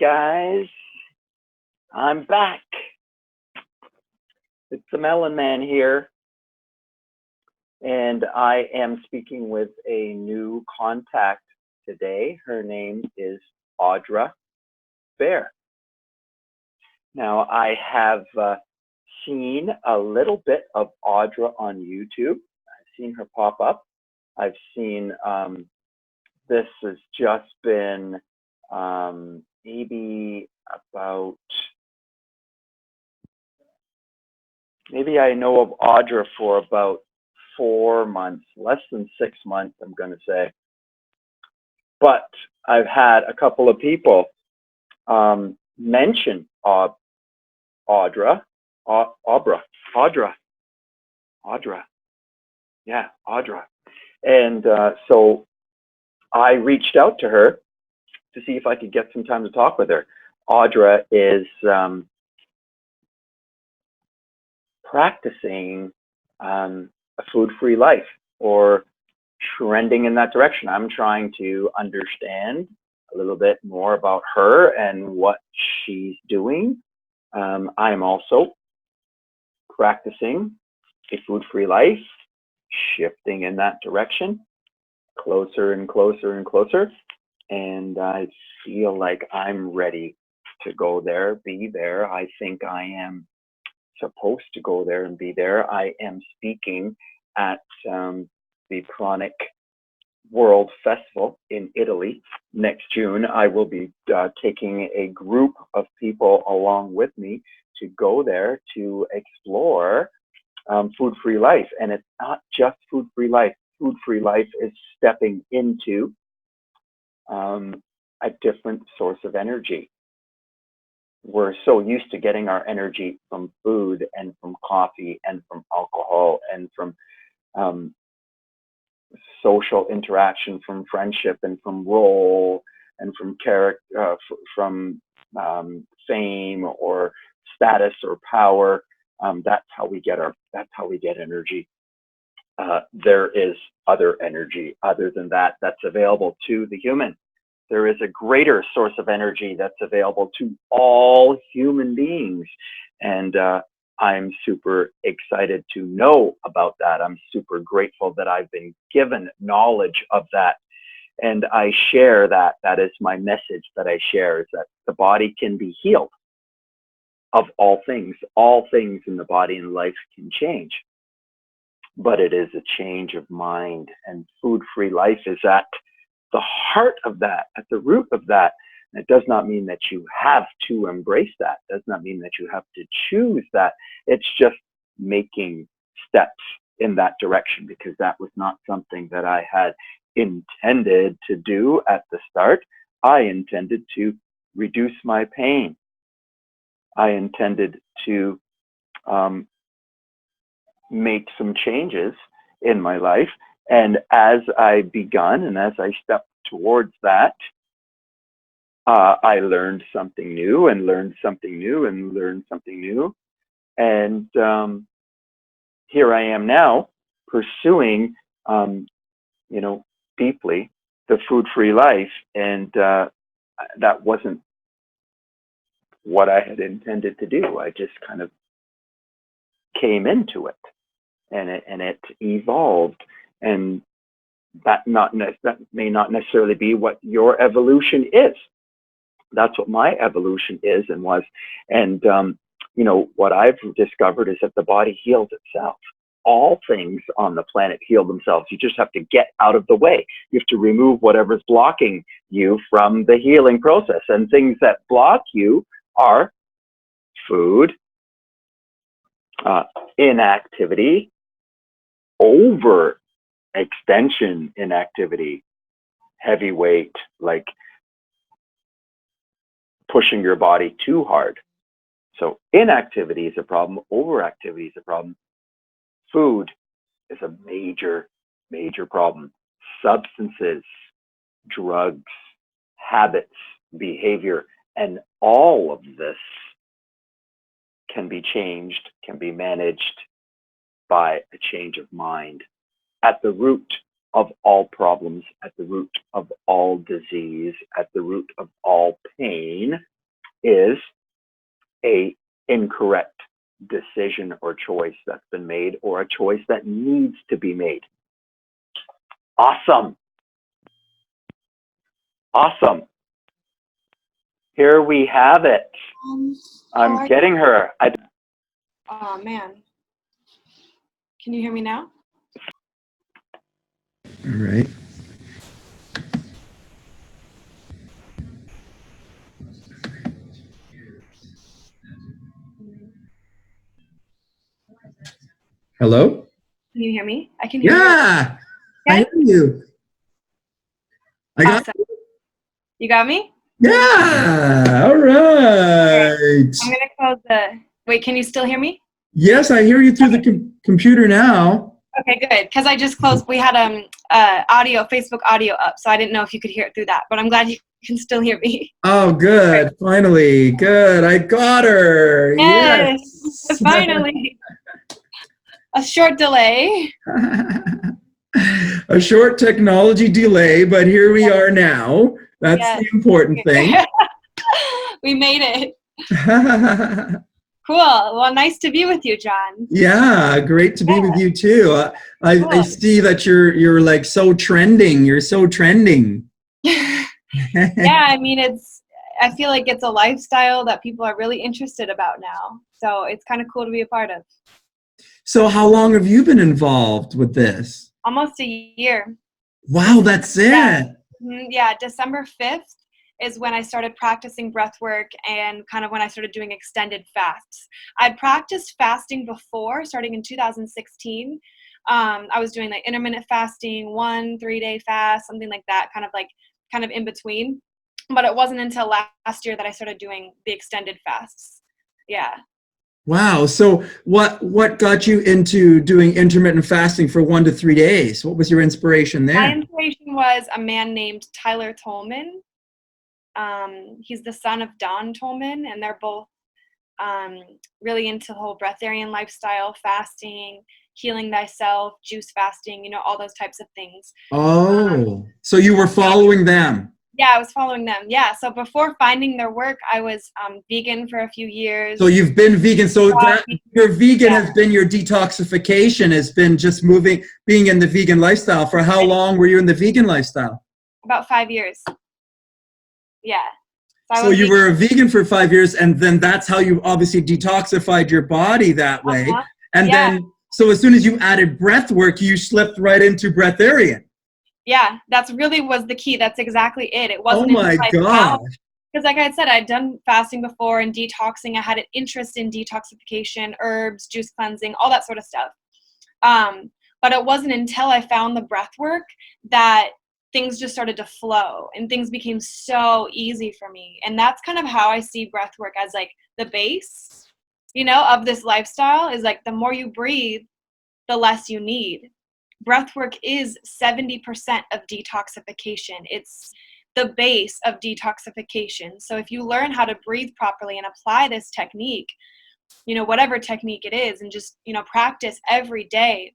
guys, I'm back. It's the Melon Man here, and I am speaking with a new contact today. Her name is Audra Bear. Now, I have seen a little bit of Audra on YouTube. I've seen her pop up. I've seen this has just been maybe I know of Audra for about 4 months, less than 6 months, I'm going to say. But I've had a couple of people mention Audra. Yeah, Audra. And so I reached out to her to see if I could get some time to talk with her. Audra is practicing a food-free life, or trending in that direction. I'm trying to understand a little bit more about her and what she's doing. I'm also practicing a food-free life, shifting in that direction, closer and closer and closer. And I feel like I'm ready to go there, be there. I think I am supposed to go there and be there. I am speaking at the Pranic World Festival in Italy next June. I will be taking a group of people along with me to go there to explore food-free life. And it's not just food-free life. Food-free life is stepping into a different source of energy. We're so used to getting our energy from food and from coffee and from alcohol and from social interaction, from friendship and from role and from character, from fame or status or power. That's how we get energy. There is other energy other than that that's available to the human. There is a greater source of energy that's available to all human beings. And I'm super excited to know about that. I'm super grateful that I've been given knowledge of that. And I share that. That is my message that I share, is that the body can be healed of all things. All things in the body and life can change. But it is a change of mind. And food-free life is at the heart of that, at the root of that. And it does not mean that you have to embrace that. It does not mean that you have to choose that. It's just making steps in that direction, because that was not something that I had intended to do at the start. I intended to reduce my pain. I intended to make some changes in my life. And as I begun and as I stepped towards that, I learned something new and learned something new and learned something new. And here I am now pursuing, deeply the food-free life. And that wasn't what I had intended to do. I just kind of came into it, and it evolved. And that may not necessarily be what your evolution is. That's what my evolution is and was. And what I've discovered is that the body heals itself. All things on the planet heal themselves. You just have to get out of the way. You have to remove whatever's blocking you from the healing process. And things that block you are food, inactivity, overextension inactivity, heavy weight, like pushing your body too hard. So inactivity is a problem. Overactivity is a problem. Food is a major, major problem. Substances, drugs, habits, behavior, and all of this can be changed, can be managed by a change of mind. At the root of all problems, at the root of all disease, at the root of all pain is a incorrect decision or choice that's been made, or a choice that needs to be made. Awesome. Awesome. Here we have it. I'm getting her. Oh, man. Can you hear me now? All right. Hello? Can you hear me? I can hear you. Yeah, I hear you. I got Awesome. You got me? Yeah, all right. I'm going to close the... Wait, can you still hear me? Yes, I hear you through the computer now. Okay, good. Because I just closed... We had Facebook audio up, so I didn't know if you could hear it through that. But I'm glad you can still hear me. Oh, good. Finally. Good. I got her. Yes. Yes. Finally. A short delay. A short technology delay, but here we are now. That's the important thing. We made it. Cool. Well, nice to be with you, John. Yeah, great to be with you too. I see that you're like so trending. You're so trending. Yeah, I mean, I feel like it's a lifestyle that people are really interested about now. So it's kind of cool to be a part of. So how long have you been involved with this? Almost a year. Wow, that's it. Yeah, December 5th is when I started practicing breath work, and kind of when I started doing extended fasts. I'd practiced fasting before, starting in 2016. I was doing like intermittent fasting, 1 3-day fast, something like that, kind of in between. But it wasn't until last year that I started doing the extended fasts. Yeah. Wow. So what got you into doing intermittent fasting for 1 to 3 days? What was your inspiration there? My inspiration was a man named Tyler Tolman. He's the son of Don Tolman, and they're both really into the whole breatharian lifestyle, fasting, healing thyself, juice fasting, all those types of things. Oh, so you were following them? Yeah, I was following them. Yeah. So before finding their work, I was vegan for a few years. So you've been vegan. So that your vegan has been your detoxification, has been just being in the vegan lifestyle. For how long were you in the vegan lifestyle? About 5 years. Yeah. So you were a vegan for 5 years, and then that's how you obviously detoxified your body that way. And then, so as soon as you added breath work, you slipped right into breatharian. Yeah, that's really was the key. That's exactly it. It wasn't. Oh my gosh. Because like I said, I'd done fasting before and detoxing. I had an interest in detoxification, herbs, juice cleansing, all that sort of stuff. But it wasn't until I found the breath work that things just started to flow and things became so easy for me. And that's kind of how I see breath work, as like the base, of this lifestyle, is like the more you breathe, the less you need. Breathwork is 70% of detoxification. It's the base of detoxification. So if you learn how to breathe properly and apply this technique, whatever technique it is, and just, practice every day,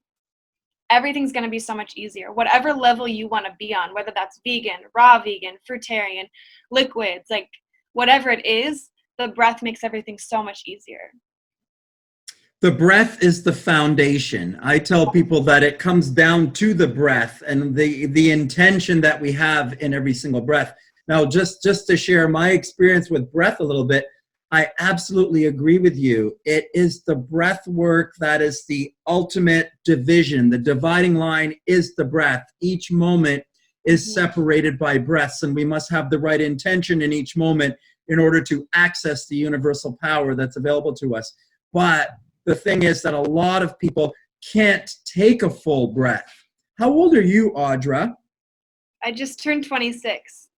everything's going to be so much easier. Whatever level you want to be on, whether that's vegan, raw vegan, fruitarian, liquids, like whatever it is, the breath makes everything so much easier. The breath is the foundation. I tell people that it comes down to the breath and the intention that we have in every single breath. Now, just to share my experience with breath a little bit, I absolutely agree with you. It is the breath work that is the ultimate division. The dividing line is the breath. Each moment is separated by breaths, and we must have the right intention in each moment in order to access the universal power that's available to us. But the thing is that a lot of people can't take a full breath. How old are you, Audra? I just turned 26.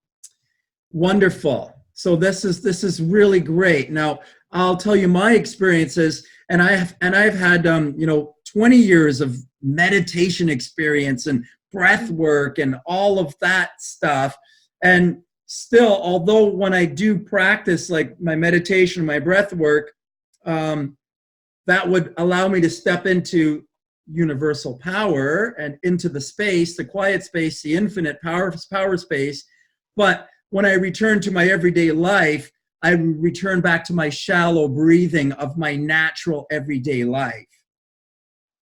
Wonderful. So this is really great. Now, I'll tell you my experiences, and I've had 20 years of meditation experience and breath work and all of that stuff. And still, although when I do practice like my meditation, my breath work, that would allow me to step into universal power and into the space, the quiet space, the infinite power space. But when I return to my everyday life, I return back to my shallow breathing of my natural everyday life.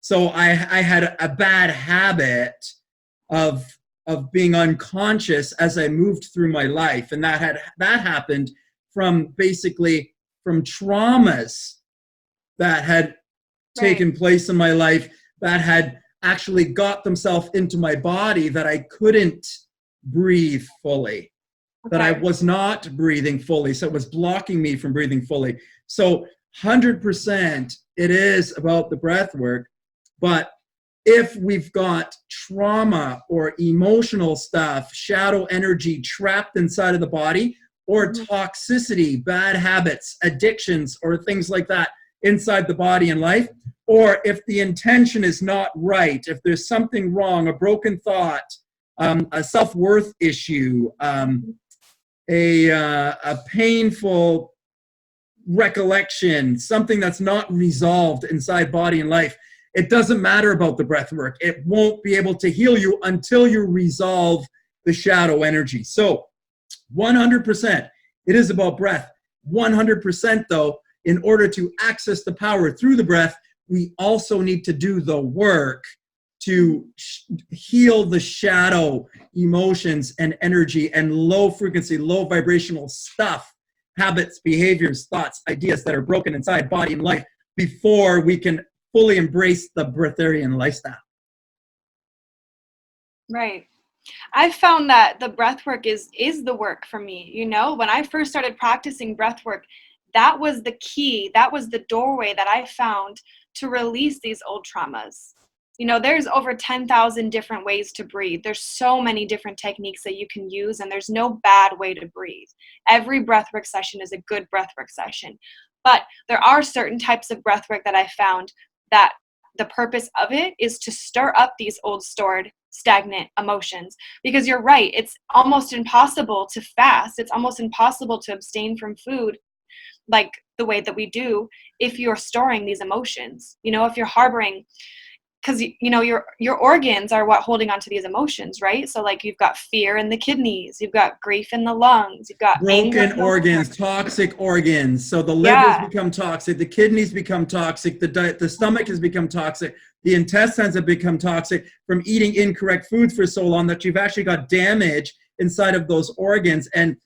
So I had a bad habit of being unconscious as I moved through my life. And that happened from traumas that had taken place in my life, that had actually got themselves into my body, that I couldn't breathe fully, that I was not breathing fully. So it was blocking me from breathing fully. So 100% it is about the breath work. But if we've got trauma or emotional stuff, shadow energy trapped inside of the body, or toxicity, bad habits, addictions, or things like that inside the body and life, or if the intention is not right, if there's something wrong, a broken thought, a self-worth issue, a painful recollection, something that's not resolved inside body and life, it doesn't matter about the breath work. It won't be able to heal you until you resolve the shadow energy. So 100%, it is about breath. 100% though, in order to access the power through the breath, we also need to do the work to heal the shadow emotions and energy and low frequency, low vibrational stuff, habits, behaviors, thoughts, ideas that are broken inside body and life before we can fully embrace the breatharian lifestyle. Right. I found that the breath work is the work for me. You know, when I first started practicing breath work, that was the key. That was the doorway that I found to release these old traumas. You know, there's over 10,000 different ways to breathe. There's so many different techniques that you can use, and there's no bad way to breathe. Every breathwork session is a good breathwork session. But there are certain types of breathwork that I found that the purpose of it is to stir up these old stored stagnant emotions. Because you're right, it's almost impossible to fast. It's almost impossible to abstain from food like the way that we do if you're storing these emotions. You know, if you're harboring, because you know your organs are what holding on to these emotions, right? So like you've got fear in the kidneys, you've got grief in the lungs, you've got broken organs, toxic organs. So the livers become toxic, the kidneys become toxic, the stomach has become toxic, the intestines have become toxic from eating incorrect foods for so long that you've actually got damage inside of those organs. And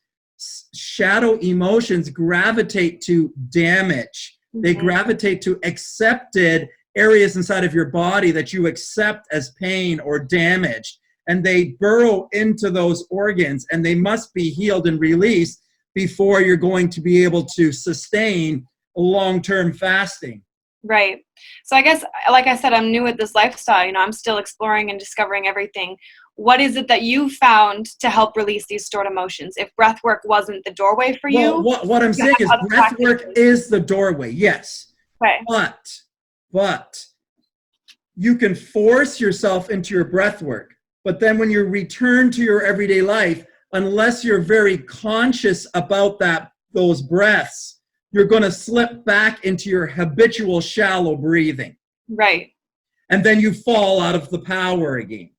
shadow emotions gravitate to damage. They gravitate to accepted areas inside of your body that you accept as pain or damaged, and they burrow into those organs, and they must be healed and released before you're going to be able to sustain long-term fasting. Right. So I guess, like I said, I'm new at this lifestyle. You know, I'm still exploring and discovering everything. What is it that you found to help release these stored emotions? If breath work wasn't the doorway for you? Well, what I'm saying is breath work is the doorway, yes. Okay. But you can force yourself into your breath work. But then when you return to your everyday life, unless you're very conscious about those breaths, you're going to slip back into your habitual shallow breathing. Right. And then you fall out of the power again.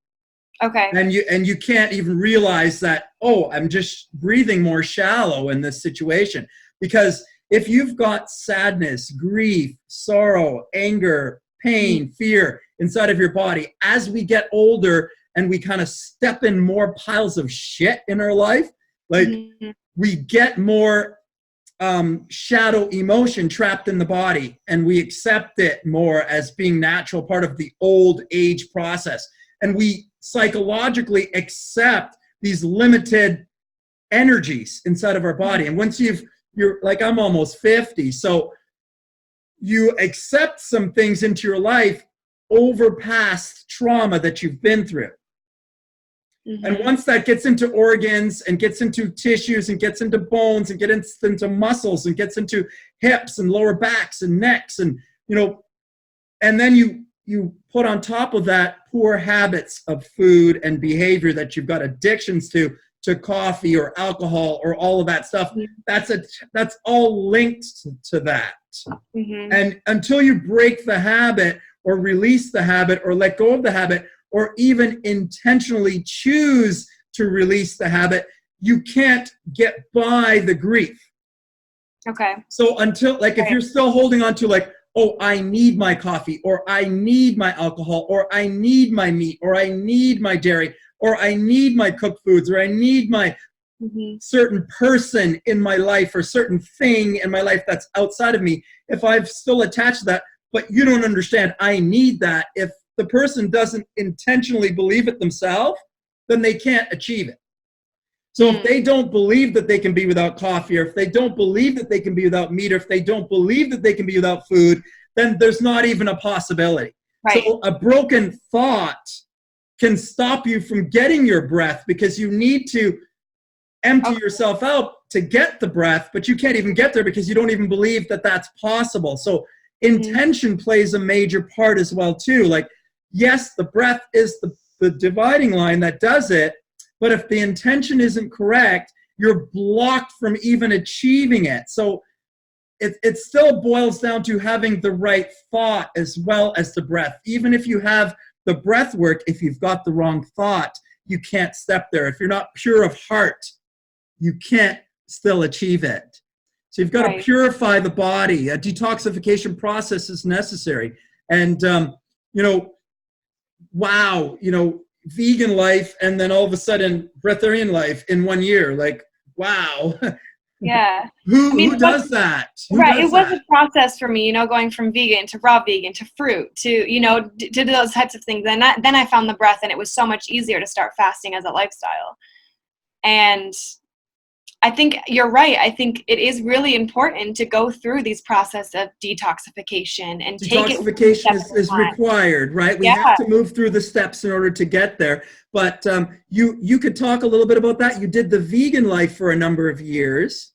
Okay. And you can't even realize that, oh, I'm just breathing more shallow in this situation. Because if you've got sadness, grief, sorrow, anger, pain, fear inside of your body, as we get older and we kind of step in more piles of shit in our life, like we get more shadow emotion trapped in the body, and we accept it more as being natural part of the old age process. And we psychologically accept these limited energies inside of our body. And once you're like, I'm almost 50, so you accept some things into your life over past trauma that you've been through. And once that gets into organs and gets into tissues and gets into bones and gets into muscles and gets into hips and lower backs and necks, and you know, and then you put on top of that poor habits of food and behavior that you've got addictions to coffee or alcohol or all of that stuff, that's all linked to that. And until you break the habit or release the habit or let go of the habit or even intentionally choose to release the habit, you can't get by the grief. Okay. So until, like, if you're still holding on to like, oh, I need my coffee, or I need my alcohol, or I need my meat, or I need my dairy, or I need my cooked foods, or I need my certain person in my life or certain thing in my life that's outside of me, if I've still attached to that, but you don't understand, I need that. If the person doesn't intentionally believe it themselves, then they can't achieve it. So if they don't believe that they can be without coffee, or if they don't believe that they can be without meat, or if they don't believe that they can be without food, then there's not even a possibility. Right. So a broken thought can stop you from getting your breath, because you need to empty yourself out to get the breath, but you can't even get there because you don't even believe that that's possible. So intention plays a major part as well too. Like, yes, the breath is the dividing line that does it, but if the intention isn't correct, you're blocked from even achieving it. So it still boils down to having the right thought as well as the breath. Even if you have the breath work, if you've got the wrong thought, you can't step there. If you're not pure of heart, you can't still achieve it. So you've got to purify the body. A detoxification process is necessary. And, vegan life, and then all of a sudden breatharian life in 1 year. Like, wow. Yeah. Who does that? It was a process for me, going from vegan to raw vegan to fruit to, to those types of things. And then I found the breath, and it was so much easier to start fasting as a lifestyle. And I think you're right. I think it is really important to go through these process of detoxification and take it. Detoxification is required, right? We have to move through the steps in order to get there. But you could talk a little bit about that. You did the vegan life for a number of years.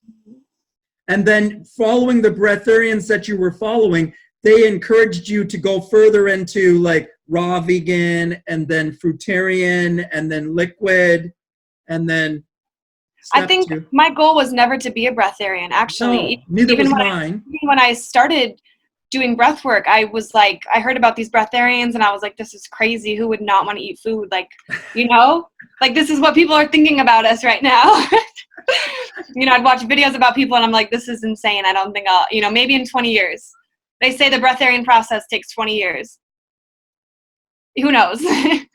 And then following the breatharians that you were following, they encouraged you to go further into like raw vegan, and then fruitarian, and then liquid, and then I think my goal was never to be a breatharian, actually. No, neither was mine. Even when I started doing breath work, I was like, I heard about these breatharians, and I was like, this is crazy. Who would not want to eat food? Like, like this is what people are thinking about us right now. I'd watch videos about people, and I'm like, this is insane. I don't think I'll, maybe in 20 years. They say the breatharian process takes 20 years. Who knows? I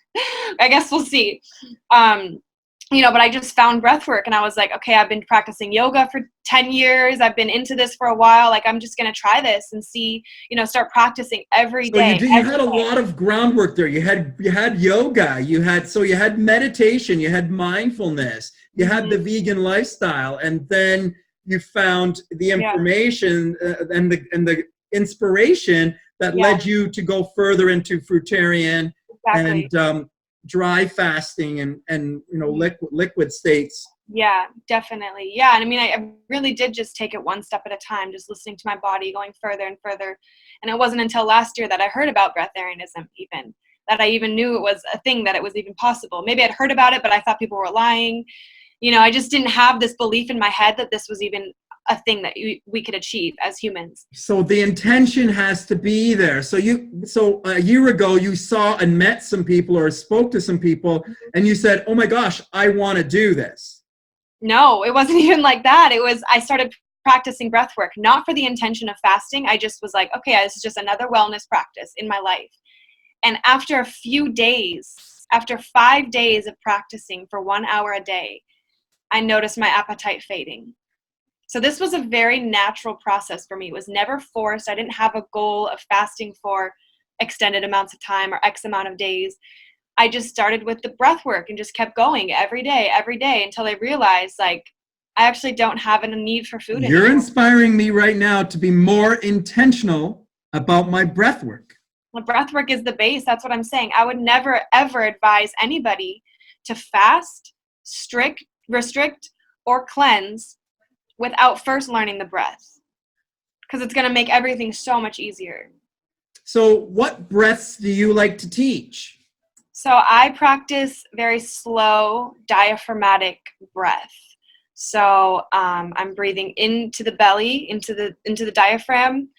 guess we'll see. But I just found breath work, and I was like, okay, I've been practicing yoga for 10 years. I've been into this for a while. Like, I'm just going to try this and see, start practicing every day. You had a lot of groundwork there. You had yoga, you had meditation, you had mindfulness, you had the vegan lifestyle, and then you found the information and the inspiration that led you to go further into fruitarian and dry fasting and liquid states. Yeah, definitely. Yeah. And I really did just take it one step at a time, just listening to my body, going further and further. And it wasn't until last year that I heard about breatharianism, even that I even knew it was a thing, that it was even possible. Maybe I'd heard about it, but I thought people were lying. I just didn't have this belief in my head that this was even a thing that we could achieve as humans. So the intention has to be there. So a year ago, you saw and met some people or spoke to some people, and you said, oh my gosh, I want to do this. No, it wasn't even like that. I started practicing breath work, not for the intention of fasting. I just was like, okay, this is just another wellness practice in my life. And after a few days, after 5 days of practicing for 1 hour a day, I noticed my appetite fading. So this was a very natural process for me. It was never forced. I didn't have a goal of fasting for extended amounts of time or X amount of days. I just started with the breath work and just kept going every day until I realized, like, I actually don't have a need for food anymore. You're inspiring me right now to be more intentional about my breath work. Well, breath work is the base. That's what I'm saying. I would never, ever advise anybody to fast, restrict, or cleanse without first learning the breath, because it's going to make everything so much easier. So what breaths do you like to teach? So I practice very slow diaphragmatic breath. So I'm breathing into the belly, into the diaphragm,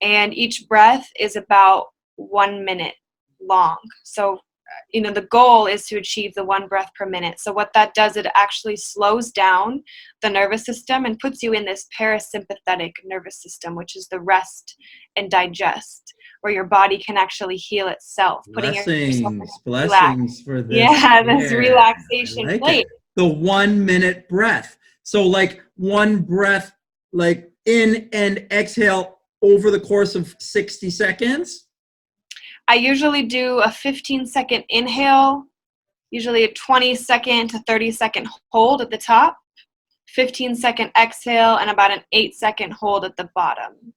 and each breath is about 1 minute long. So the goal is to achieve the 1 breath per minute. So what that does, it actually slows down the nervous system and puts you in this parasympathetic nervous system, which is the rest and digest, where your body can actually heal itself, putting yourself in Blessings for this. Yeah, this I relaxation like plate. it. The 1 minute breath. So like one breath, like in and exhale over the course of 60 seconds. I usually do a 15-second inhale, usually a 20-second to 30-second hold at the top, 15-second exhale, and about an 8-second hold at the bottom.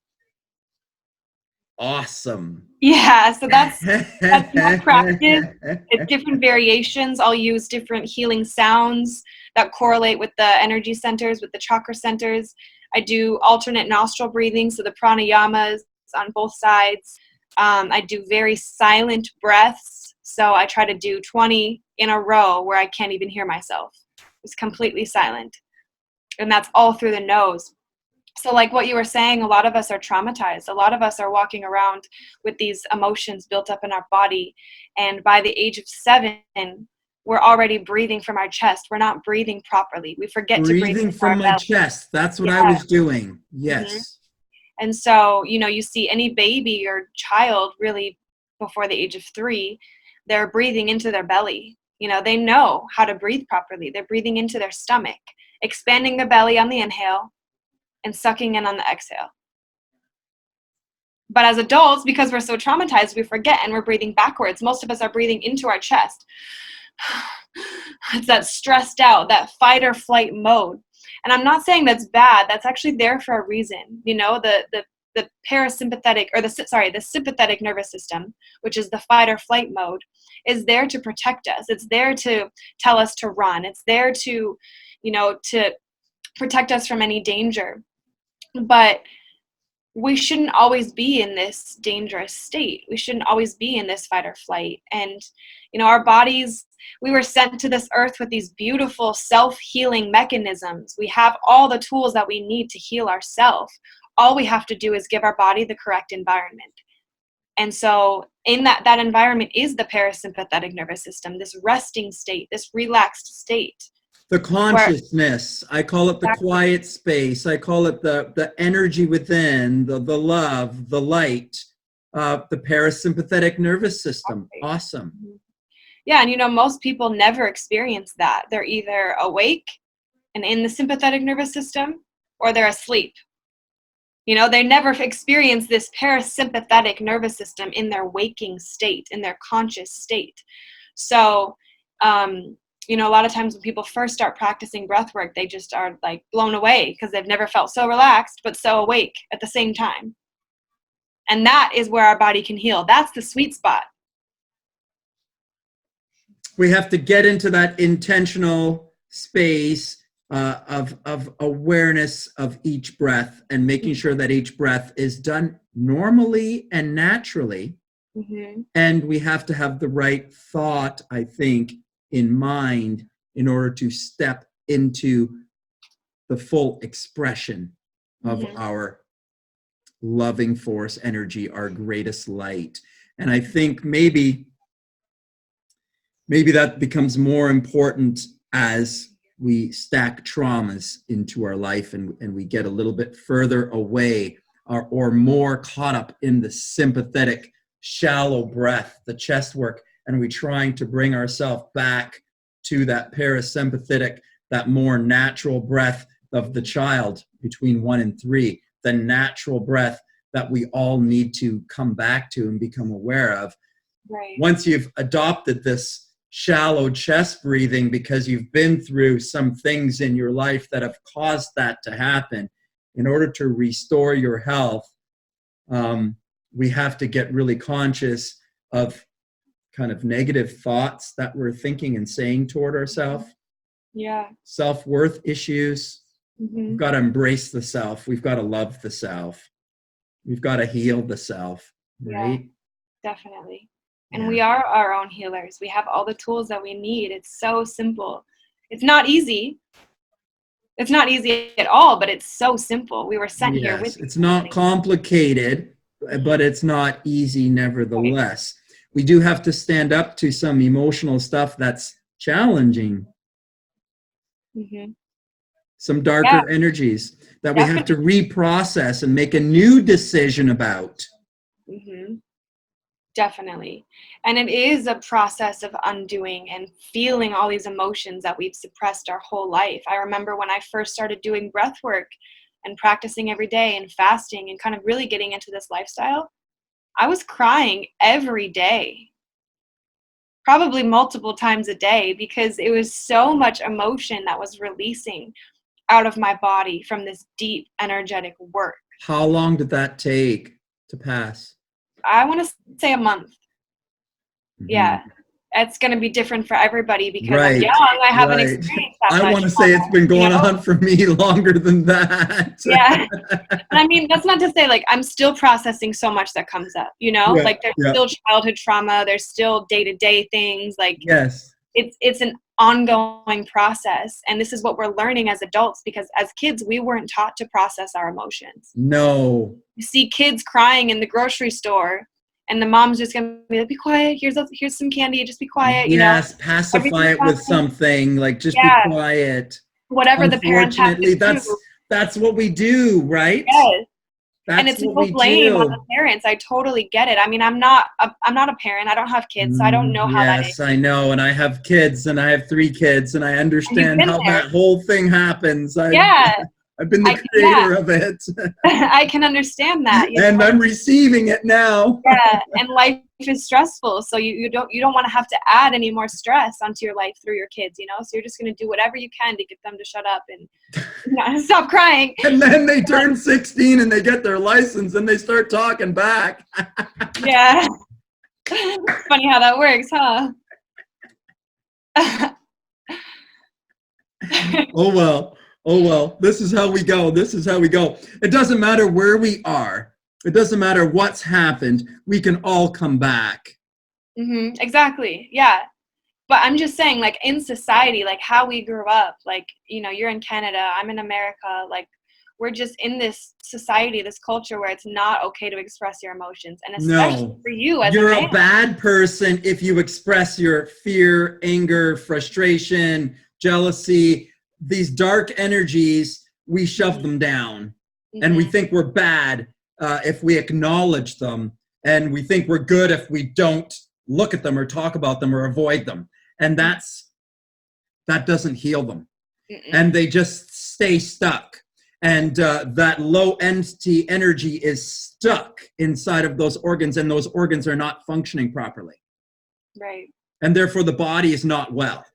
Awesome. Yeah, so that's my practice. It's different variations. I'll use different healing sounds that correlate with the energy centers, with the chakra centers. I do alternate nostril breathing, so the pranayamas on both sides. I do very silent breaths, so I try to do 20 in a row where I can't even hear myself. It's completely silent, and that's all through the nose. So like what you were saying, a lot of us are traumatized. A lot of us are walking around with these emotions built up in our body, and by the age of 7, we're already breathing from our chest. We're not breathing properly. We forget to breathe from my chest. That's what I was doing. Yes. Mm-hmm. And so, you see any baby or child really before the age of 3, they're breathing into their belly. They know how to breathe properly. They're breathing into their stomach, expanding their belly on the inhale and sucking in on the exhale. But as adults, because we're so traumatized, we forget and we're breathing backwards. Most of us are breathing into our chest. It's that stressed out, that fight or flight mode. And I'm not saying that's bad. That's actually there for a reason. The parasympathetic, or the sympathetic nervous system, which is the fight or flight mode, is there to protect us. It's there to tell us to run. It's there to protect us from any danger. But we shouldn't always be in this dangerous state. We shouldn't always be in this fight or flight. And, our bodies, we were sent to this earth with these beautiful self-healing mechanisms. We have all the tools that we need to heal ourselves. All we have to do is give our body the correct environment. And so in that environment is the parasympathetic nervous system, this resting state, this relaxed state. The consciousness, I call it the quiet space. I call it the energy within, the love, the light, the parasympathetic nervous system. Awesome. Yeah, and most people never experience that. They're either awake and in the sympathetic nervous system, or they're asleep. They never experience this parasympathetic nervous system in their waking state, in their conscious state. So, a lot of times when people first start practicing breath work, they just are like blown away because they've never felt so relaxed but so awake at the same time. And that is where our body can heal. That's the sweet spot. We have to get into that intentional space of awareness of each breath and making sure that each breath is done normally and naturally. Mm-hmm. And we have to have the right thought, I think, in mind in order to step into the full expression of our loving force energy, our greatest light. And I think maybe that becomes more important as we stack traumas into our life and we get a little bit further away or more caught up in the sympathetic, shallow breath, the chest work, and we're trying to bring ourselves back to that parasympathetic, that more natural breath of the child between 1 and 3, the natural breath that we all need to come back to and become aware of. Right. Once you've adopted this shallow chest breathing because you've been through some things in your life that have caused that to happen, in order to restore your health, we have to get really conscious of kind of negative thoughts that we're thinking and saying toward ourselves. Yeah. Self-worth issues. Mm-hmm. We've got to embrace the self. We've got to love the self. We've got to heal the self, right? Yeah, definitely. And we are our own healers. We have all the tools that we need. It's so simple. It's not easy. It's not easy at all, but it's so simple. We were sent here with it's not complicated, but it's not easy nevertheless. we do have to stand up to some emotional stuff that's challenging. Mm-hmm. Some darker energies that we have to Definitely. reprocess and make a new decision about. Mm-hmm. Definitely. And it is a process of undoing and feeling all these emotions that we've suppressed our whole life. I remember when I first started doing breath work and practicing every day and fasting and kind of really getting into this lifestyle, I was crying every day, probably multiple times a day, because it was so much emotion that was releasing out of my body from this deep energetic work. How long did that take to pass? I want to say a month. Yeah. Mm-hmm. It's going to be different for everybody because I'm Right, young. I haven't right. experienced that I much want to say it's been going on for me longer than that. Yeah. And I mean, that's not to say like I'm still processing so much that comes up, Yeah, like there's yeah. still childhood trauma, there's still day-to-day things, like Yes. it's an ongoing process. And this is what we're learning as adults, because as kids, we weren't taught to process our emotions. No. You see kids crying in the grocery store and the mom's just gonna be like, be quiet, here's some candy, just be quiet, Yes, pacify everything's it with fine. something, like just be Yeah, quiet. whatever the parents have to Unfortunately, do. that's what we do, right? Yes. And That's it's what no we blame on do. the parents. I totally get it. I mean, I'm not a parent. I don't have kids, so I don't know how that is. Yes, I know. And I have kids, and I have 3 kids, and I And you've understand been how there. that whole thing happens. Yeah, I've been the creator of it. I can understand that. And I'm receiving it now. Yeah, and life is stressful, so you don't want to have to add any more stress onto your life through your kids. So you're just going to do whatever you can to get them to shut up and stop crying. And then they turn 16 and they get their license and they start talking back. Yeah. Funny how that works, huh? Oh well, this is how we go. It doesn't matter where we are. It doesn't matter what's happened. We can all come back. Mm-hmm, exactly. Yeah. But I'm just saying, like, in society, like how we grew up, like, you're in Canada, I'm in America, like we're just in this society, this culture where it's not okay to express your emotions. And especially No, for you as you're a man. a bad person if you express your fear, anger, frustration, jealousy, these dark energies. We shove them down, and we think we're bad if we acknowledge them, and we think we're good if we don't look at them or talk about them or avoid them. And that doesn't heal them. And they just stay stuck. And that low entity energy is stuck inside of those organs, and those organs are not functioning properly. Right. And therefore the body is not well.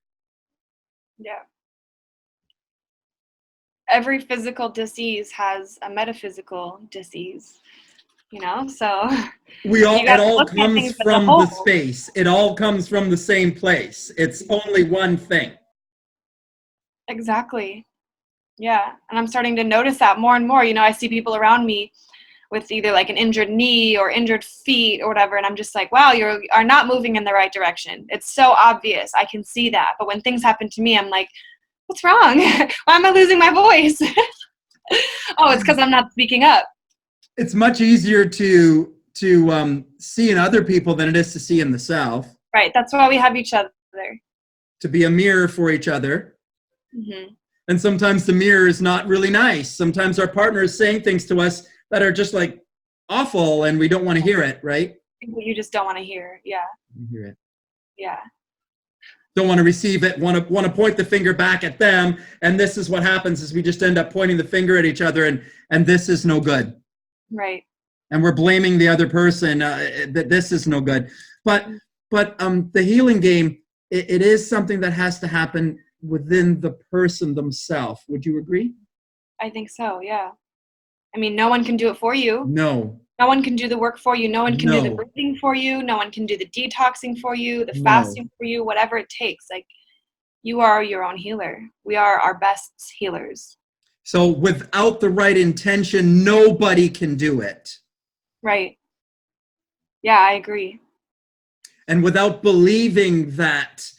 Yeah. Every physical disease has a metaphysical disease, so It all look at comes things as a from the whole. space. It all comes from the same place. It's only one thing. Exactly. Yeah. And I'm starting to notice that more and more. I see people around me with either like an injured knee or injured feet or whatever. And I'm just like, wow, you are not moving in the right direction. It's so obvious. I can see that. But when things happen to me, I'm like, what's wrong? Why am I losing my voice? Oh, it's because I'm not speaking up. It's much easier to see in other people than it is to see in the self. Right. That's why we have each other. To be a mirror for each other. Mm-hmm. And sometimes the mirror is not really nice. Sometimes our partner is saying things to us that are just like awful, and we don't want to hear it, right? You just don't want to hear. Yeah. Hear it. Yeah. Don't want to receive it, want to point the finger back at them. And this is what happens is we just end up pointing the finger at each other, and this is no good. Right. And we're blaming the other person that this is no good. But the healing game, it is something that has to happen within the person themselves. Would you agree? I think so, yeah. I mean, no one can do it for you. No. No one can do the work for you. No one can do the breathing for you. No one can do the detoxing for you, the fasting for you, whatever it takes. Like, you are your own healer. We are our best healers. So without the right intention, nobody can do it. Right. Yeah, I agree. And without believing that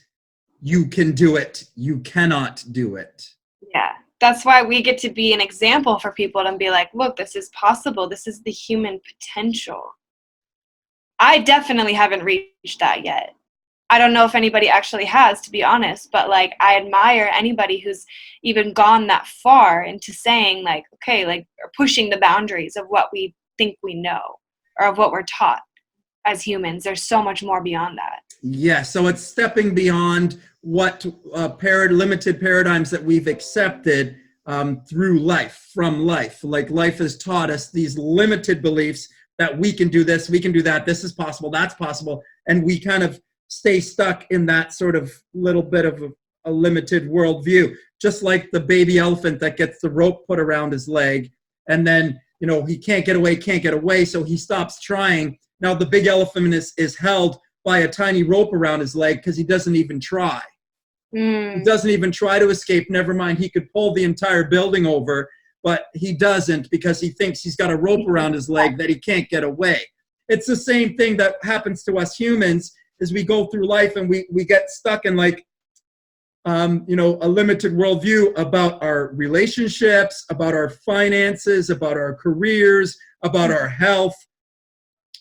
you can do it, you cannot do it. Yeah. That's why we get to be an example for people and be like, look, this is possible. This is the human potential. I definitely haven't reached that yet. I don't know if anybody actually has, to be honest, but like I admire anybody who's even gone that far into saying like, okay, like or pushing the boundaries of what we think we know or of what we're taught as humans. There's so much more beyond that. Yeah, so it's stepping beyond what limited paradigms that we've accepted through life, from life. Like life has taught us these limited beliefs that we can do this, we can do that, this is possible, that's possible, and we kind of stay stuck in that sort of little bit of a limited worldview, just like the baby elephant that gets the rope put around his leg, and then, you know, he can't get away, so he stops trying. Now the big elephant is held by a tiny rope around his leg because he doesn't even try. He doesn't even try to escape. Never mind, he could pull the entire building over, but he doesn't because he thinks he's got a rope around his leg that he can't get away. It's the same thing that happens to us humans as we go through life and we get stuck in like, you know, a limited worldview about our relationships, about our finances, about our careers, about our health,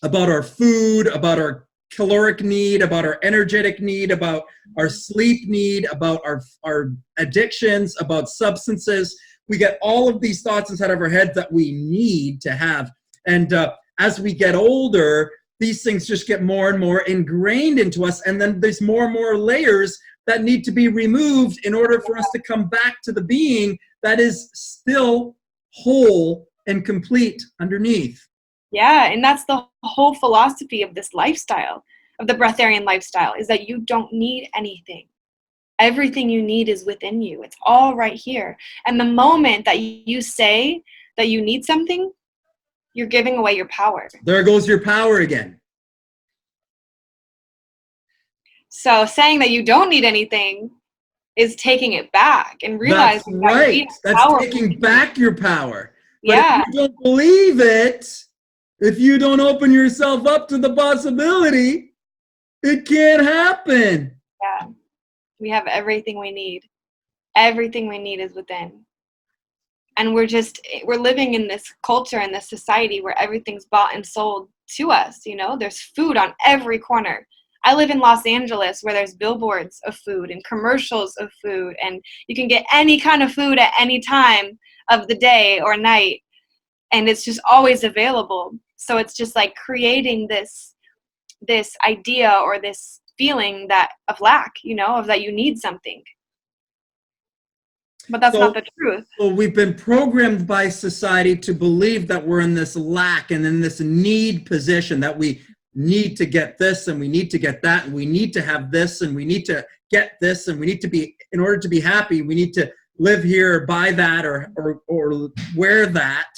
about our food, about our caloric need, about our energetic need, about our sleep need, about our addictions, about substances. We get all of these thoughts inside of our head that we need to have. And as we get older, these things just get more and more ingrained into us. And then there's more and more layers that need to be removed in order for us to come back to the being that is still whole and complete underneath. Yeah, and that's the whole philosophy of this lifestyle, of the breatharian lifestyle, is that you don't need anything. Everything you need is within you. It's all right here. And the moment that you say that you need something, you're giving away your power. There goes your power again. So saying that you don't need anything is taking it back and realizing that's right. That's powerful. Taking back your power. But yeah. if you don't believe it, if you don't open yourself up to the possibility, it can't happen. Yeah. We have everything we need. Everything we need is within. And we're living in this culture and this society where everything's bought and sold to us. You know, there's food on every corner. I live in Los Angeles where there's billboards of food and commercials of food, and you can get any kind of food at any time of the day or night, and it's just always available. So it's just like creating this idea or this feeling that of lack, you know, of that you need something. But that's not the truth. So we've been programmed by society to believe that we're in this lack and in this need position, that we need to get this and we need to get that and we need to have this and we need to get this and we need to be, in order to be happy, we need to live here, buy that or wear that.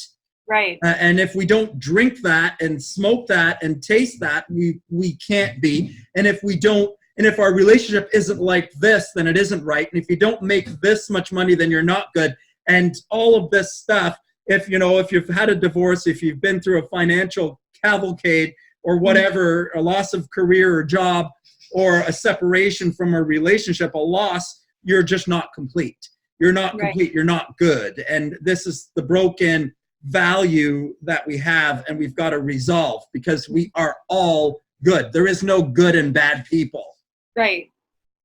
Right. And if we don't drink that and smoke that and taste that, we can't be. And if our relationship isn't like this, then it isn't right. And if you don't make this much money, then you're not good. And all of this stuff, if you've had a divorce, if you've been through a financial cavalcade or whatever, a loss of career or job, or a separation from a relationship, a loss, you're just not complete. You're not complete. You're not good. And this is the broken value that we have, and we've got to resolve, because we are all good. There is no good and bad people. Right.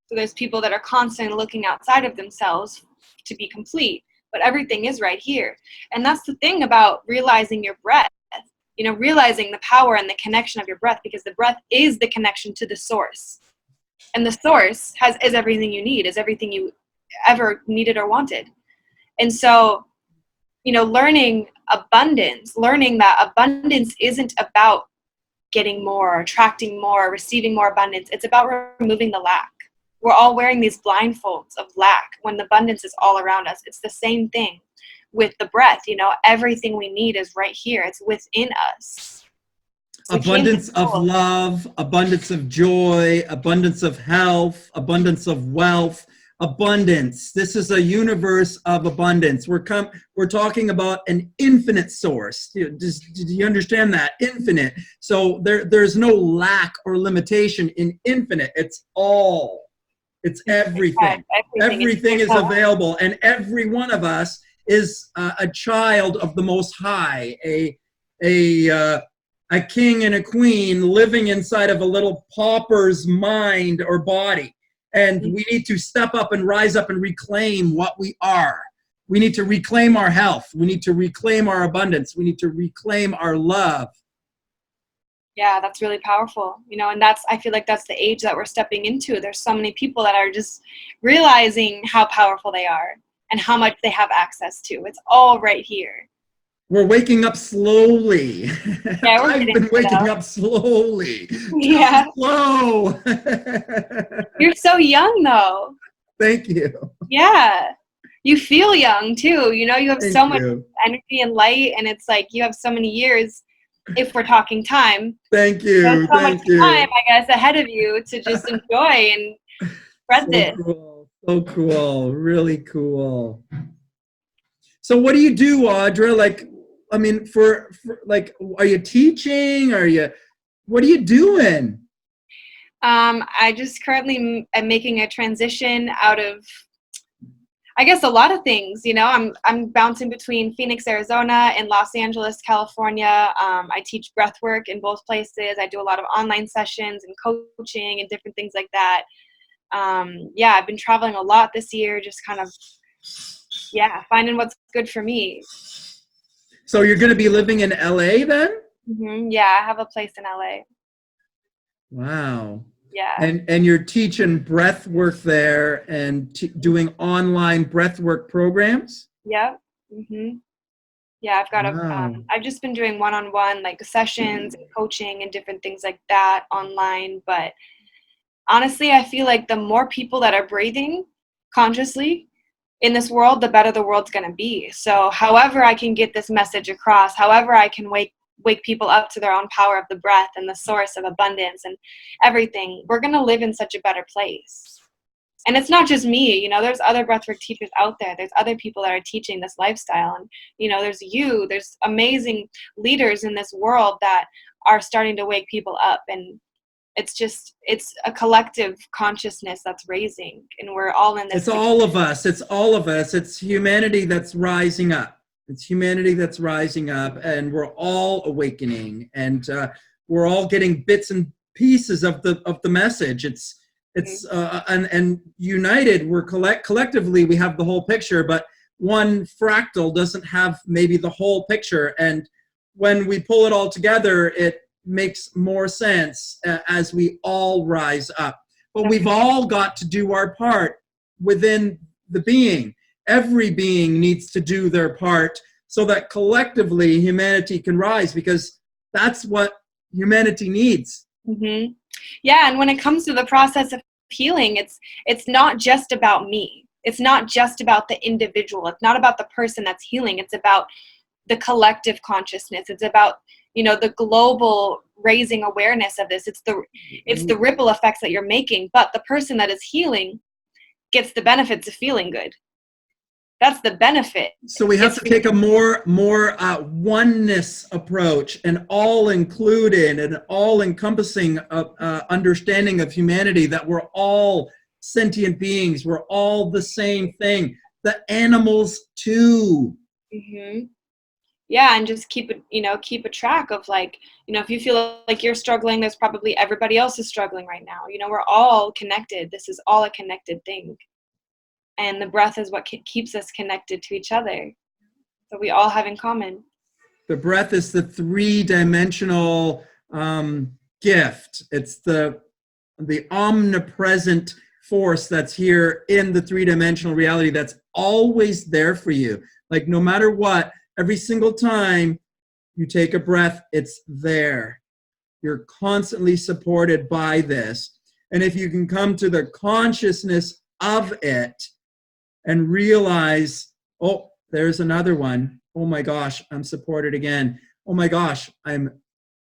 So there's people that are constantly looking outside of themselves to be complete, but everything is right here. And that's the thing about realizing your breath, you know, realizing the power and the connection of your breath, because the breath is the connection to the source. And the source is everything you need, is everything you ever needed or wanted. And so, you know, learning that abundance isn't about getting more, attracting more, receiving more abundance. It's about removing the lack. We're all wearing these blindfolds of lack when the abundance is all around us. It's the same thing with the breath. You know, everything we need is right here. It's within us. So abundance of love, abundance of joy, abundance of health, abundance of wealth, abundance. This is a universe of abundance. We're talking about an infinite source. Do you understand that? Infinite. So there's no lack or limitation in infinite. It's all. It's everything. Everything is available, and every one of us is a child of the Most High, a a king and a queen living inside of a little pauper's mind or body. And we need to step up and rise up and reclaim what we are. We need to reclaim our health. We need to reclaim our abundance. We need to reclaim our love. Yeah, that's really powerful. And I feel like that's the age that we're stepping into. There's so many people that are just realizing how powerful they are and how much they have access to. It's all right here. We're waking up slowly. Yeah, I've been waking up slowly. Yeah. Too slow. You're so young, though. Thank you. Yeah. You feel young, too. You have Thank so much you. energy and light, and it's like you have so many years, if we're talking time. Thank you. So much Thank you. time, I guess, ahead of you to just enjoy and spread this. Cool. So cool. Really cool. So what do you do, Audra? Like, I mean, for like, are you teaching? What are you doing? I just currently am making a transition out of, I guess, a lot of things. I'm bouncing between Phoenix, Arizona, and Los Angeles, California. I teach breathwork in both places. I do a lot of online sessions and coaching and different things like that. I've been traveling a lot this year, just kind of, finding what's good for me. So you're going to be living in LA then? Mm-hmm. Yeah, I have a place in LA. Wow. Yeah. And you're teaching breath work there and doing online breath work programs? Yep. Mm-hmm. Yeah, I've got I've just been doing one-on-one like sessions and coaching and different things like that online. But honestly, I feel like the more people that are breathing consciously in this world, the better the world's going to be. So however I can get this message across, however I can wake people up to their own power of the breath and the source of abundance and everything, we're going to live in such a better place. And it's not just me, there's other breathwork teachers out there. There's other people that are teaching this lifestyle. And, there's amazing leaders in this world that are starting to wake people up. And it's a collective consciousness that's raising, and we're all in this. It's all of us. It's all of us. It's humanity that's rising up. It's humanity that's rising up, and we're all awakening, and we're all getting bits and pieces of the message. It's and united, we're collectively we have the whole picture, but one fractal doesn't have maybe the whole picture, and when we pull it all together, it makes more sense as we all rise up. But we've all got to do our part within the being. Every being needs to do their part so that collectively humanity can rise, because that's what humanity needs. Mm-hmm. Yeah, and when it comes to the process of healing, it's not just about me. It's not just about the individual. It's not about the person that's healing. It's about the collective consciousness. It's about the global raising awareness of this. It's the ripple effects that you're making, but the person that is healing gets the benefits of feeling good. That's the benefit. So we have to take a more oneness approach, an all-included and all-encompassing understanding of humanity, that we're all sentient beings. We're all the same thing. The animals too. Mm-hmm. Yeah, and just keep a track of, like, if you feel like you're struggling, there's probably everybody else is struggling right now. We're all connected. This is all a connected thing. And the breath is what keeps us connected to each other. So we all have in common. The breath is the three-dimensional gift. It's the omnipresent force that's here in the three-dimensional reality that's always there for you. Like, no matter what, every single time you take a breath, it's there. You're constantly supported by this. And if you can come to the consciousness of it and realize, oh, there's another one. Oh my gosh, I'm supported again. Oh my gosh, I'm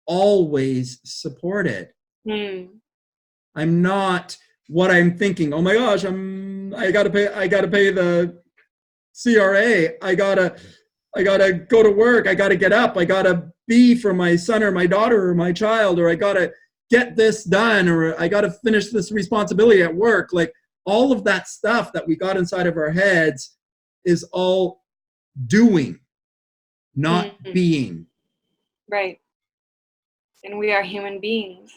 always supported. I'm not what I'm thinking. Oh my gosh, I gotta pay the CRA. I gotta go to work. I gotta get up. I gotta be for my son or my daughter or my child, or I gotta get this done, or I gotta finish this responsibility at work. Like, all of that stuff that we got inside of our heads is all doing, not being. Right. And we are human beings.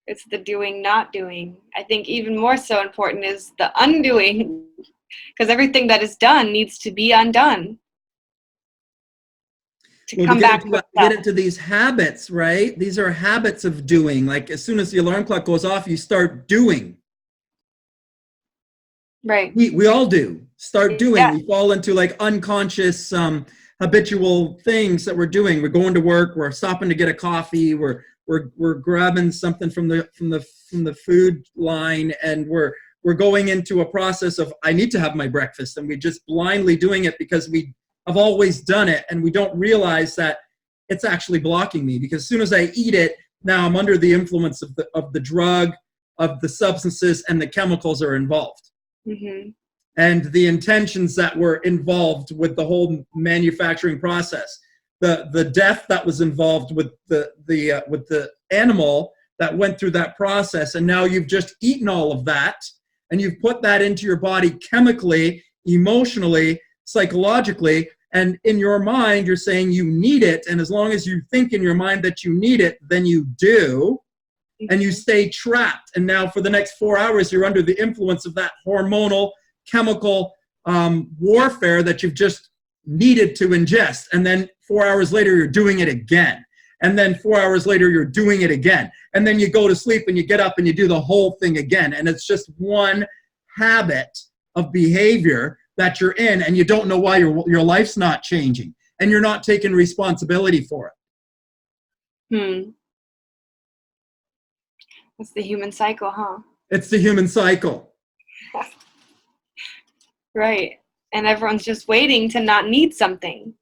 It's the doing, not doing. I think even more so important is the undoing, because everything that is done needs to be undone to come back to itself. Get into these habits, right? These are habits of doing. Like as soon as the alarm clock goes off, you start doing. Right. We all do. Start doing. Yeah. We fall into like unconscious habitual things that we're doing. We're going to work, we're stopping to get a coffee, we're grabbing something from the food line, and we're going into a process of I need to have my breakfast, and we just blindly doing it because we have always done it, and we don't realize that it's actually blocking me, because as soon as I eat it, now I'm under the influence of the drug, of the substances, and the chemicals are involved. Mm-hmm. And the intentions that were involved with the whole manufacturing process, the death that was involved with the animal that went through that process, and now you've just eaten all of that, and you've put that into your body chemically, emotionally, psychologically, and in your mind you're saying you need it, and as long as you think in your mind that you need it, then you do. And you stay trapped, and now for the next 4 hours you're under the influence of that hormonal chemical warfare that you've just needed to ingest, and then 4 hours later you're doing it again, and then 4 hours later you're doing it again, and then you go to sleep and you get up and you do the whole thing again, and it's just one habit of behavior that you're in, and you don't know why your life's not changing, and you're not taking responsibility for it. It's the human cycle, huh? It's the human cycle. Right. And everyone's just waiting to not need something.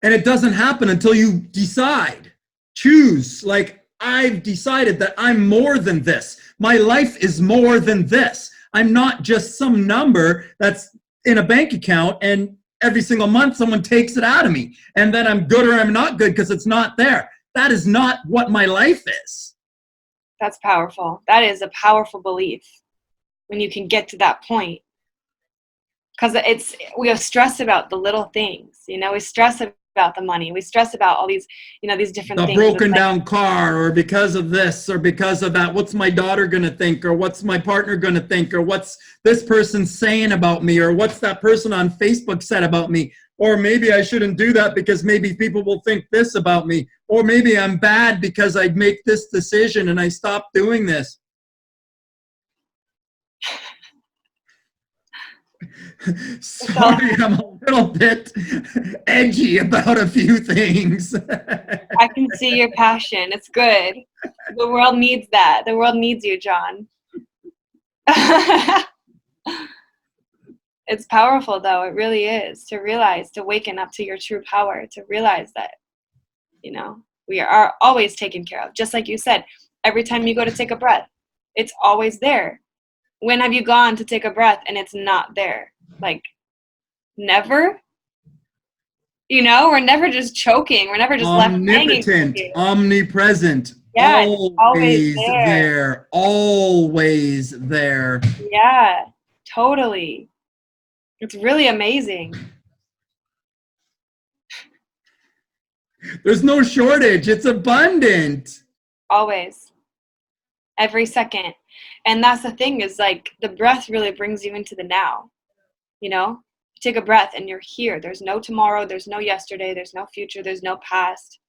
And it doesn't happen until you decide. Choose. Like, I've decided that I'm more than this. My life is more than this. I'm not just some number that's in a bank account and every single month someone takes it out of me. And then I'm good or I'm not good because it's not there. That is not what my life is. That's powerful. That is a powerful belief when you can get to that point. Because we stress about the little things, we stress about the money. We stress about all these, these different things. The broken down car, or because of this, or because of that. What's my daughter going to think? Or what's my partner going to think? Or what's this person saying about me? Or what's that person on Facebook said about me? Or maybe I shouldn't do that because maybe people will think this about me. Or maybe I'm bad because I make this decision and I stop doing this. Sorry, I'm a little bit edgy about a few things. I can see your passion. It's good. The world needs that. The world needs you, John. It's powerful, though. It really is, to realize, to waken up to your true power, to realize that, we are always taken care of. Just like you said, every time you go to take a breath, it's always there. When have you gone to take a breath and it's not there? Like, never? We're never just choking. We're never just left hanging. Omnipotent, omnipresent, yeah, always there. Always there. Yeah, totally. It's really amazing. There's no shortage. It's abundant. Always. Every second. And that's the thing, is like the breath really brings you into the now. You take a breath and you're here. There's no tomorrow. There's no yesterday. There's no future. There's no past.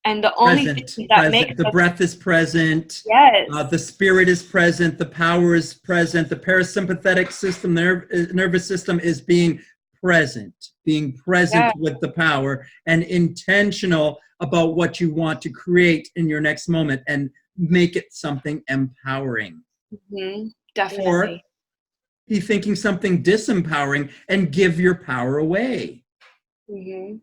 And the only thing that makes the breath is present. Yes. The spirit is present. The power is present. The parasympathetic system, nervous system is being present with the power, and intentional about what you want to create in your next moment and make it something empowering. Mm-hmm. Definitely. Or be thinking something disempowering and give your power away. Mm-hmm.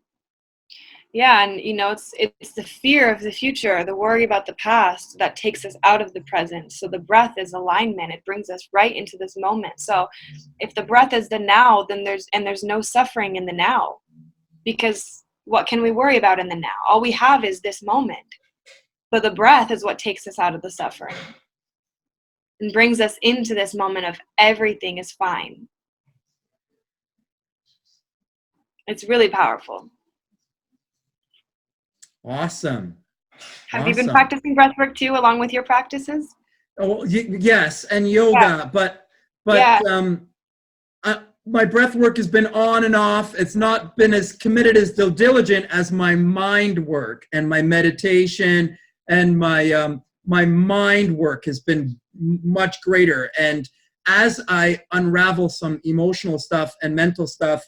Yeah, and it's the fear of the future, the worry about the past that takes us out of the present. So the breath is alignment. It brings us right into this moment. So if the breath is the now, then there's no suffering in the now, because what can we worry about in the now? All we have is this moment. But the breath is what takes us out of the suffering and brings us into this moment of everything is fine. It's really powerful. Awesome. Have you been Awesome. practicing breath work too, along with your practices? Oh, yes, and Yeah. yoga, but Yeah. my breath work has been on and off. It's not been as committed as diligent as my mind work and my meditation, and my mind work has been much greater. And as I unravel some emotional stuff and mental stuff,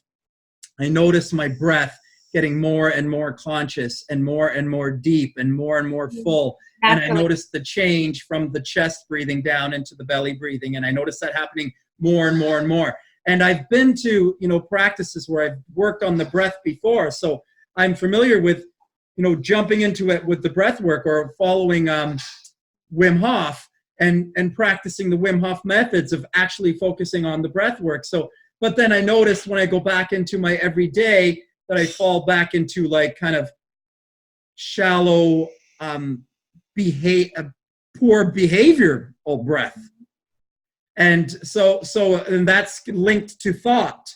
I notice my breath getting more and more conscious and more deep and more full. And I Naturally. notice the change from the chest breathing down into the belly breathing. And I notice that happening more and more and more. And I've been to, practices where I've worked on the breath before. So I'm familiar with, jumping into it with the breath work or following Wim Hof and practicing the Wim Hof methods of actually focusing on the breath work. So, but then I noticed when I go back into my everyday that I fall back into like kind of shallow, poor behavioral breath. And and that's linked to thought.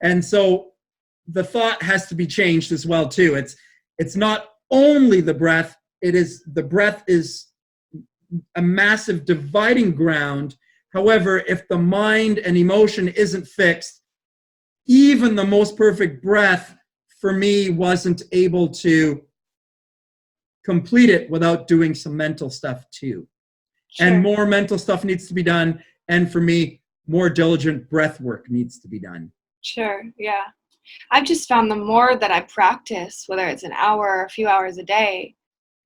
And so the thought has to be changed as well too. It's not only the breath, the breath is a massive dividing ground. However, if the mind and emotion isn't fixed, even the most perfect breath for me wasn't able to complete it without doing some mental stuff too. Sure. And more mental stuff needs to be done. And for me, more diligent breath work needs to be done. Sure, yeah. I've just found the more that I practice, whether it's an hour or a few hours a day,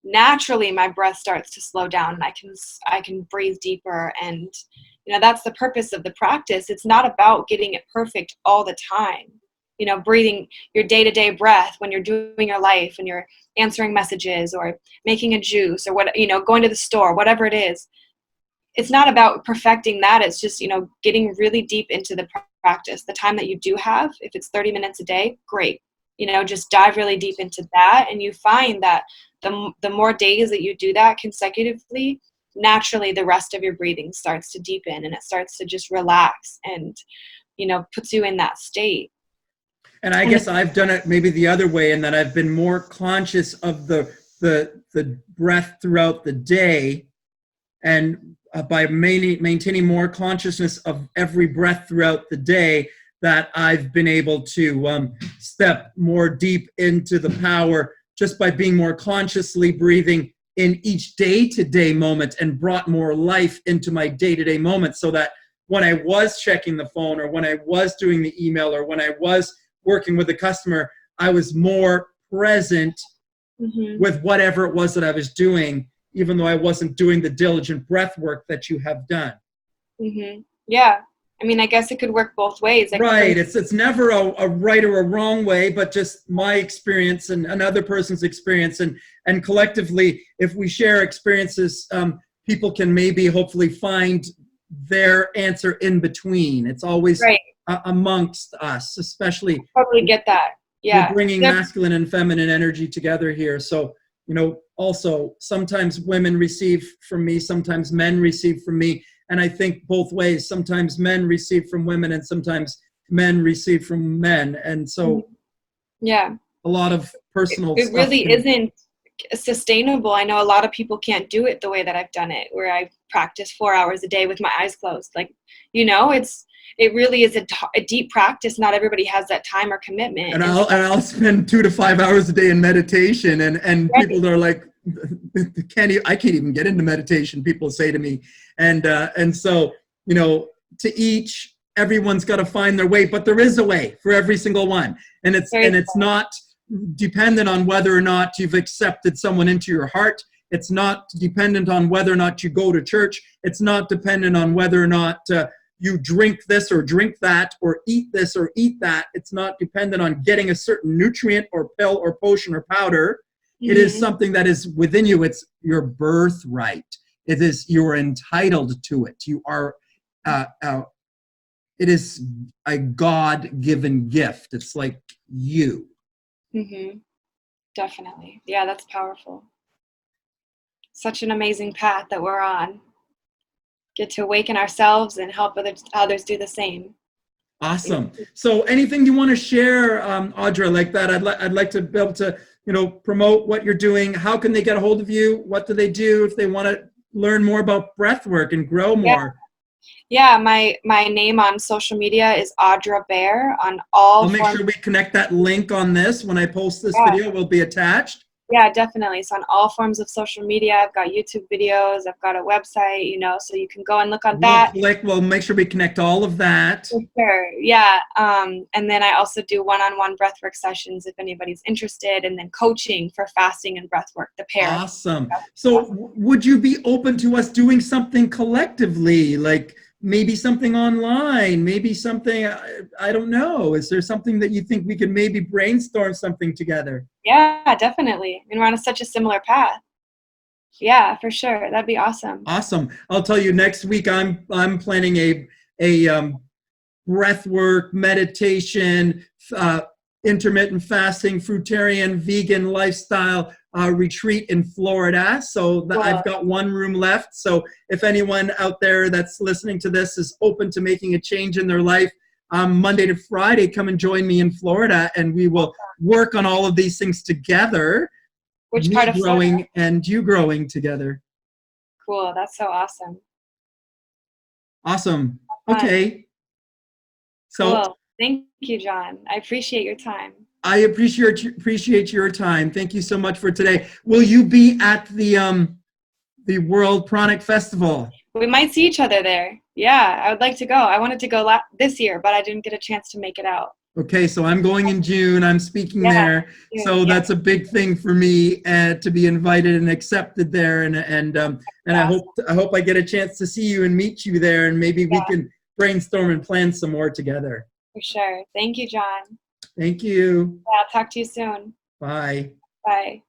naturally my breath starts to slow down and I can breathe deeper. And that's the purpose of the practice. It's not about getting it perfect all the time. Breathing your day-to-day breath when you're doing your life, when you're answering messages or making a juice or going to the store, whatever it is. It's not about perfecting that. It's just, getting really deep into the practice. The time that you do have, if it's 30 minutes a day, great. Just dive really deep into that. And you find that the more days that you do that consecutively, naturally the rest of your breathing starts to deepen and it starts to just relax and, puts you in that state. And I guess I've done it maybe the other way in that I've been more conscious of the breath throughout the day, and by maintaining more consciousness of every breath throughout the day, that I've been able to step more deep into the power just by being more consciously breathing in each day-to-day moment and brought more life into my day-to-day moment, so that when I was checking the phone or when I was doing the email or when I was working with a customer, I was more present with whatever it was that I was doing, even though I wasn't doing the diligent breath work that you have done. Yeah. I mean, I guess it could work both ways. Right. It's never a right or a wrong way, but just my experience and another person's experience. And collectively, if we share experiences, people can maybe hopefully find their answer in between. It's always right. Amongst us, especially. I totally get that. Yeah. We're bringing masculine and feminine energy together here. So, also sometimes women receive from me, sometimes men receive from me. And I think both ways, sometimes men receive from women and sometimes men receive from men. And so yeah, a lot of personal it really isn't sustainable. I know a lot of people can't do it the way that I've done it, where I practice 4 hours a day with my eyes closed. Like, it really is a deep practice. Not everybody has that time or commitment. And I'll spend 2 to 5 hours a day in meditation, and right. People are like, I can't even get into meditation, people say to me. And so, to each, everyone's got to find their way, but there is a way for every single one. And it's not dependent on whether or not you've accepted someone into your heart. It's not dependent on whether or not you go to church. It's not dependent on whether or not you drink this or drink that or eat this or eat that. It's not dependent on getting a certain nutrient or pill or potion or powder. It is something that is within you. It's your birthright. You're entitled to it. You are, it is a God-given gift. It's like you. Definitely. Yeah, that's powerful. Such an amazing path that we're on. Get to awaken ourselves and help others do the same. Awesome. So anything you want to share, Audra, like that? I'd like to be able to promote what you're doing. How can they get a hold of you? What do they do if they want to learn more about breath work and grow more? Yeah, my name on social media is Audra Bear on all I'll make sure we connect that link on this. When I post this video, it will be attached. Yeah, definitely. So on all forms of social media, I've got YouTube videos, I've got a website, so you can go and look on that. We'll make sure we connect all of that. For sure. Yeah. And then I also do one-on-one breathwork sessions if anybody's interested, and then coaching for fasting and breathwork, the pair. Awesome. So would you be open to us doing something collectively, like maybe something online, maybe something, I don't know. Is there something that you think we could maybe brainstorm something together? Yeah, definitely. We're on such a similar path. Yeah, for sure. That'd be awesome. Awesome. I'll tell you, next week I'm planning a breathwork, meditation, intermittent fasting, fruitarian, vegan lifestyle retreat in Florida. So I've got one room left. So if anyone out there that's listening to this is open to making a change in their life, Monday to Friday, come and join me in Florida, and we will work on all of these things together. Which part of growing Florida? And you growing together. Cool. That's so awesome. Awesome. Okay. So cool. Thank you, John. I appreciate your time. I appreciate your time. Thank you so much for today. Will you be at the World Pranic Festival? We might see each other there. Yeah, I would like to go. I wanted to go this year, but I didn't get a chance to make it out. Okay, so I'm going in June. I'm speaking there, so that's a big thing for me to be invited and accepted there. And I hope I get a chance to see you and meet you there, and maybe we can brainstorm and plan some more together. For sure. Thank you, John. Thank you. Yeah, I'll talk to you soon. Bye. Bye.